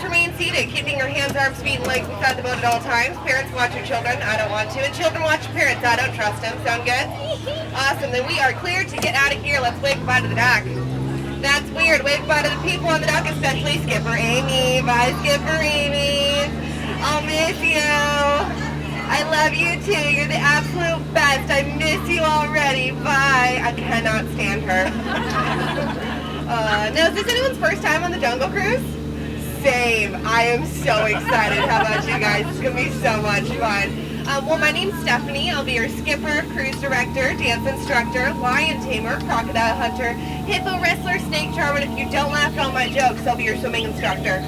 remain seated, keeping your hands, arms, feet, and legs inside the boat at all times. Parents, watch your children. I don't want to. And children, watch your parents. I don't trust them. Sound good? Awesome. Then we are cleared to get out of here. Let's wave goodbye to the dock. That's weird. Wave goodbye to the people on the dock, especially Skipper Amy. Bye, Skipper Amy. I'll miss you. I love you too. You're the absolute best. I miss you already. Bye. I cannot stand her. Now, is this anyone's first time on the Jungle Cruise? Same. I am so excited. How about you guys? It's going to be so much fun. Well, my name's Stephanie. I'll be your skipper, cruise director, dance instructor, lion tamer, crocodile hunter, hippo wrestler, snake charmer, and if you don't laugh at all my jokes, I'll be your swimming instructor.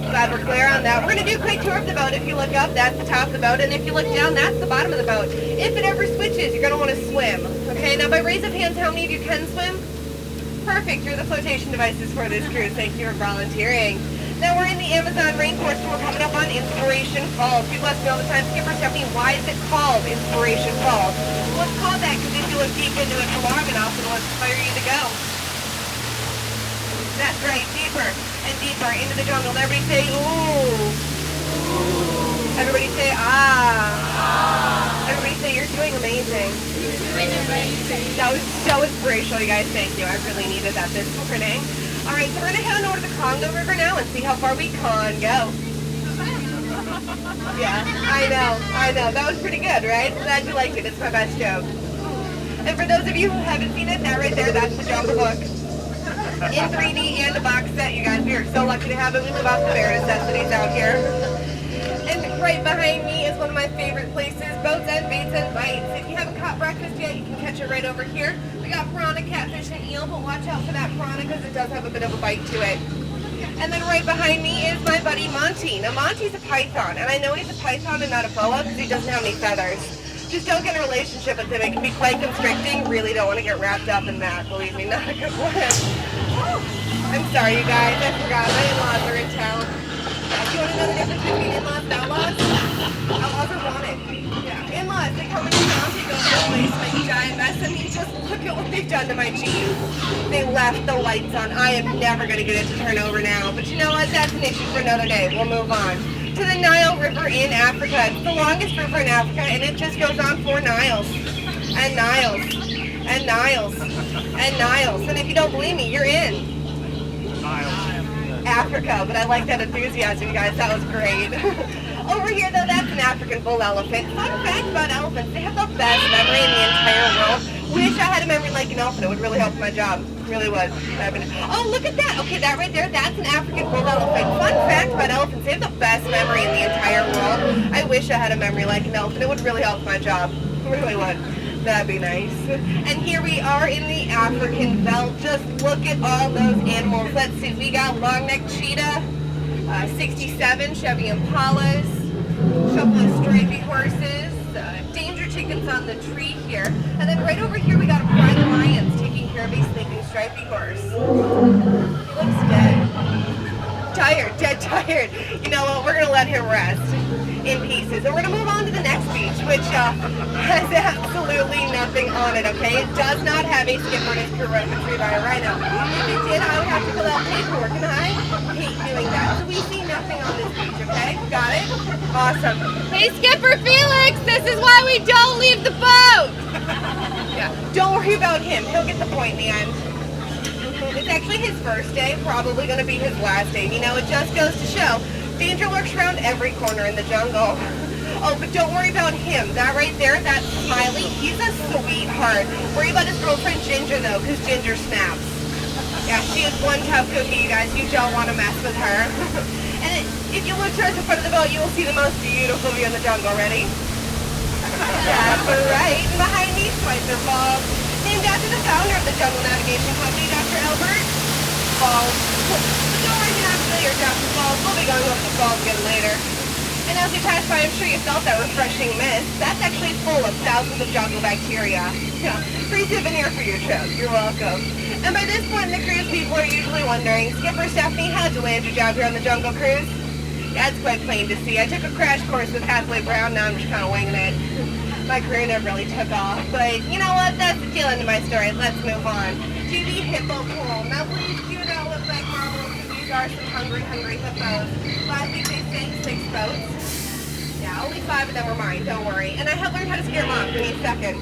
Glad we're clear on that. We're going to do a quick tour of the boat. If you look up, that's the top of the boat, and if you look down, that's the bottom of the boat. If it ever switches, you're going to want to swim. Okay, now by raise of hands, how many of you can swim? Perfect. You're the flotation devices for this cruise. Thank you for volunteering. Now we're in the Amazon rainforest and we're coming up on Inspiration Falls. People ask me all the time, Skipper Stephanie, why is it called Inspiration Falls? Well, it's called that because if you look deep into it for long enough, it'll inspire you to go. That's right, deeper and deeper into the jungle. Everybody say, ooh. Everybody say, ah. Everybody say, you're doing amazing. That was so inspirational, you guys. Thank you. I really needed that this morning. All right, so we're going to head on over to the Congo River now and see how far we can go. Yeah, I know. That was pretty good, right? Glad you liked it. It's my best joke. And for those of you who haven't seen it, that right there, that's the Jungle Book. In 3D and a box set, you guys. We are so lucky to have it. We live off the bare necessities out here. And right behind me is one of my favorite places, Boats and Baits and Bites. If you haven't caught breakfast yet, you can catch it right over here. We got piranha, catfish, and eel, but watch out for that piranha because it does have a bit of a bite to it. And then right behind me is my buddy Monty. Now Monty's a python, and I know he's a python and not a boa because he doesn't have any feathers. Just don't get in a relationship with him. It can be quite constricting. Really don't want to get wrapped up in that. Believe me, not a good one. I'm sorry, you guys. I forgot. My in-laws are in town. Do you want to know the difference between in-laws and outlaws? Outlaws are wanted. Yeah. In-laws, they come into town, take over the place, make a giant mess. I mean, just look at what they've done to my jeans. They left the lights on. I am never going to get it to turn over now. But you know what? That's an issue for another day. We'll move on. To the Nile River in Africa. It's the longest river in Africa, and it just goes on 4 Niles. And Niles. And Niles. And Niles. And if you don't believe me, you're in Africa, but I like that enthusiasm, you guys. That was great. Over here, though, that's an African bull elephant. Fun fact about elephants, they have the best memory in the entire world. Wish I had a memory like an elephant. It would really help my job. Really would. Oh, look at that. Okay, that right there, that's an African bull elephant. Fun fact about elephants, they have the best memory in the entire world. I wish I had a memory like an elephant. It would really help my job. Really would. That'd be nice. And here we are in the African belt. Just look at all those animals. Let's see, we got long-necked cheetah, 67 Chevy Impalas, a couple of stripy horses, danger chickens on the tree here. And then right over here we got a pride of lions taking care of a sleeping stripy horse. He looks dead. Tired, dead tired. You know what, we're going to let him rest in pieces. And we're going to move on to the next beach, which has absolutely nothing on it, okay? It does not have a skipper and his crew retrieve by a rhino. If it did, I would have to fill out paperwork, and I hate doing that. So we see nothing on this beach, okay? Got it? Awesome. Hey, Skipper Felix, this is why we don't leave the boat. Yeah, don't worry about him. He'll get the point in the end. It's actually his first day, probably going to be his last day. You know, it just goes to show, danger lurks around every corner in the jungle. Oh, but don't worry about him. That right there, that Smiley, he's a sweetheart. Worry about his girlfriend Ginger, though, because Ginger snaps. Yeah, she is one tough cookie, you guys. You don't want to mess with her. And if you look towards the front of the boat, you will see the most beautiful view in the jungle. Ready? That's right. And behind me, Schweitzer Falls. Named after the founder of the Jungle Navigation Company, Dr. Albert Falls. But don't worry if you're not familiar with Dr. Falls. We'll be going over the falls again later. And as you pass by, I'm sure you felt that refreshing mist. That's actually full of thousands of jungle bacteria. Yeah, free souvenir for your trip. You're welcome. And by this point in the cruise, people are usually wondering, Skipper Stephanie, how'd you land your job here on the Jungle Cruise? That's quite plain to see. I took a crash course with Hathaway Brown, now I'm just kind of winging it. My career never really took off, but you know what? That's the tail end of my story. Let's move on to the hippo pool. Now please do not look like marbles because these are some hungry hippos. Last week they sank 6 boats. Yeah, only 5 of them were mine, don't worry. And I have learned how to scare mom. Give me a second.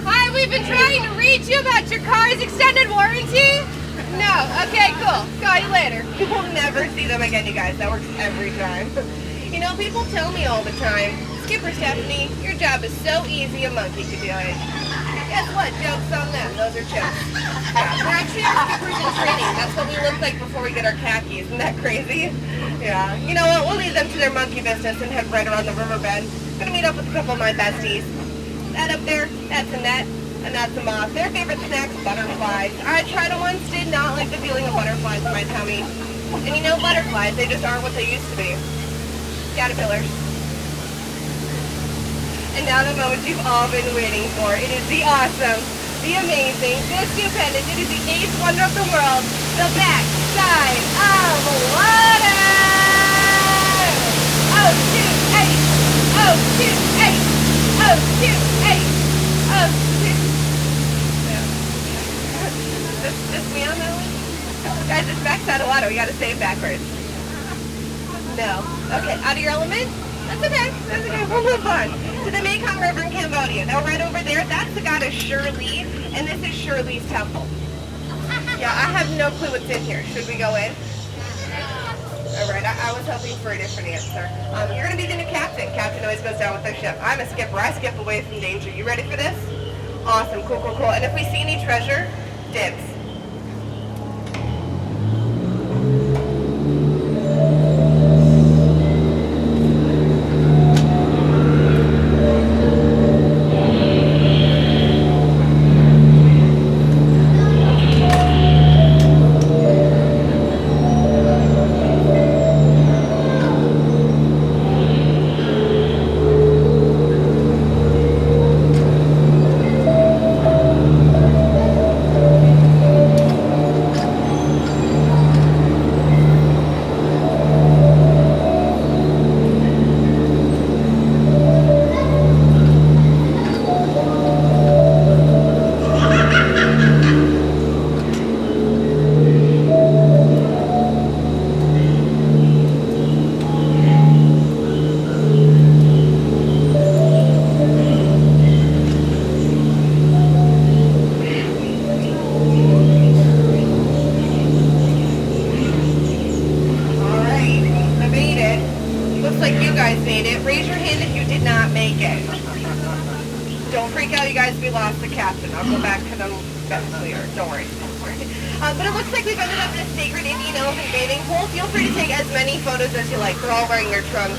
Hi, we've been trying to reach you about your car's extended warranty. No, okay, cool. Call you later. You will never see them again, you guys. That works every time. You know, people tell me all the time, Skipper Stephanie, your job is so easy, a monkey could do it. Guess what? Joke's on them. Those are jokes. Yeah, we're actually our skippers in training. That's what we look like before we get our khakis. Isn't that crazy? Yeah. You know what? We'll leave them to their monkey business and head right around the riverbed. Gonna meet up with a couple of my besties. That up there, that's a net, and that's a moth. Their favorite snacks, butterflies. I tried them once, did not like the feeling of butterflies in my tummy. And you know, butterflies, they just aren't what they used to be. Caterpillars. And now the moment you've all been waiting for. It is the awesome, the amazing, the stupendous. It is the 8th wonder of the world, the backside of water. Oh, 2, 8. Oh, 2, 8. Oh, 2, 8. Oh, 2. Just me on that one? Guys, it's backside of water. We gotta say it backwards. No. Okay, out of your element? That's okay. That's okay. We'll move on to the Mekong River in Cambodia. Now, right over there, that's the goddess Shirley, and this is Shirley's temple. Yeah, I have no clue what's in here. Should we go in? All right, I was hoping for a different answer. You're going to be the new captain. Captain always goes down with their ship. I'm a skipper. I skip away from danger. You ready for this? Awesome. Cool, cool, cool. And if we see any treasure, dibs. But it looks like we've ended up in a sacred Indian elephant bathing pool. Feel free to take as many photos as you like. They're all wearing their trunks.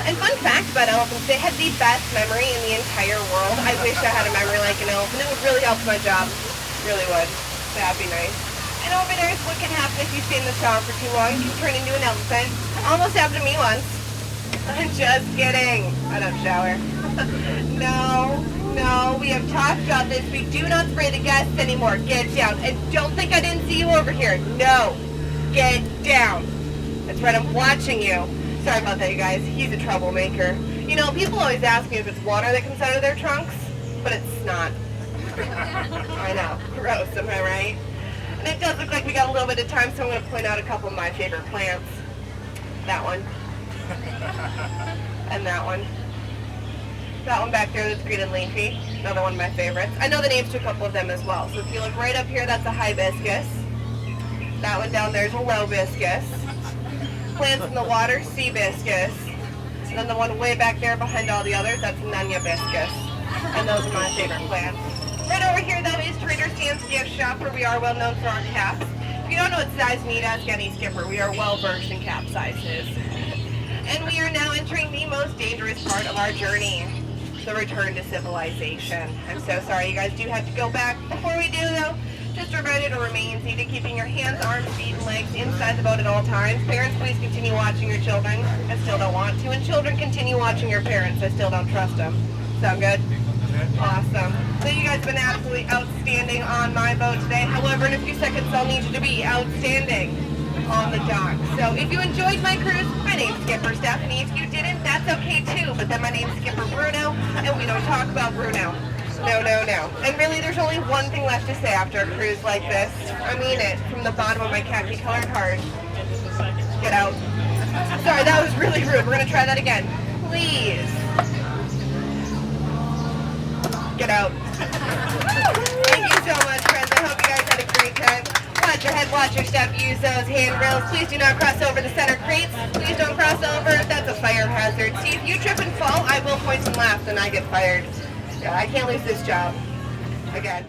And fun fact about elephants, they have the best memory in the entire world. I wish I had a memory like an elephant. It would really help my job. Really would. That'd be nice. And over there is what can happen if you stay in the shower for too long. You turn into an elephant. Almost happened to me once. I'm just kidding. I don't shower. No, we have talked about this. We do not spray the guests anymore. Get down. And don't think I didn't see you over here. No. Get down. That's right, I'm watching you. Sorry about that, you guys. He's a troublemaker. You know, people always ask me if it's water that comes out of their trunks, but it's not. I know. Gross, am I right? And it does look like we got a little bit of time, so I'm going to point out a couple of my favorite plants. That one. And that one. That one back there that's green and leafy. Another one of my favorites. I know the names to a couple of them as well. So if you look right up here, that's a hibiscus. That one down there is a lobiscus. Plants in the water, seabiscus. And then the one way back there behind all the others, that's nunyabiscus. And those are my favorite plants. Right over here, though, is Trader Sam's gift shop, where we are well known for our caps. If you don't know what size you need, ask any skipper. We are well versed in cap sizes. And we are now entering the most dangerous part of our journey, the return to civilization. I'm so sorry, you guys do have to go back. Before we do, though, just a reminder to remain seated, keeping your hands, arms, feet, and legs inside the boat at all times. Parents, please continue watching your children. I still don't want to. And children, continue watching your parents. I still don't trust them. Sound good? Awesome. So you guys have been absolutely outstanding on my boat today. However, in a few seconds, I'll need you to be outstanding on the dock. So if you enjoyed my cruise, my name's Skipper Stephanie. If you didn't, that's okay too. But then my name's Skipper Bruno, and we don't talk about Bruno. No. go. And really, there's only one thing left to say after a cruise like this. I mean it, from the bottom of my khaki-colored heart. Get out. Sorry, that was really rude. We're gonna try that again. Please. Get out. Thank you so much, friends. I hope you guys had a great time. Watch your head, watch your step, use those handrails. Please do not cross over the center crates. Please don't cross over. That's a fire hazard. See, if you trip and fall, I will point and laugh, and I get fired. Yeah, I can't lose this job. Again.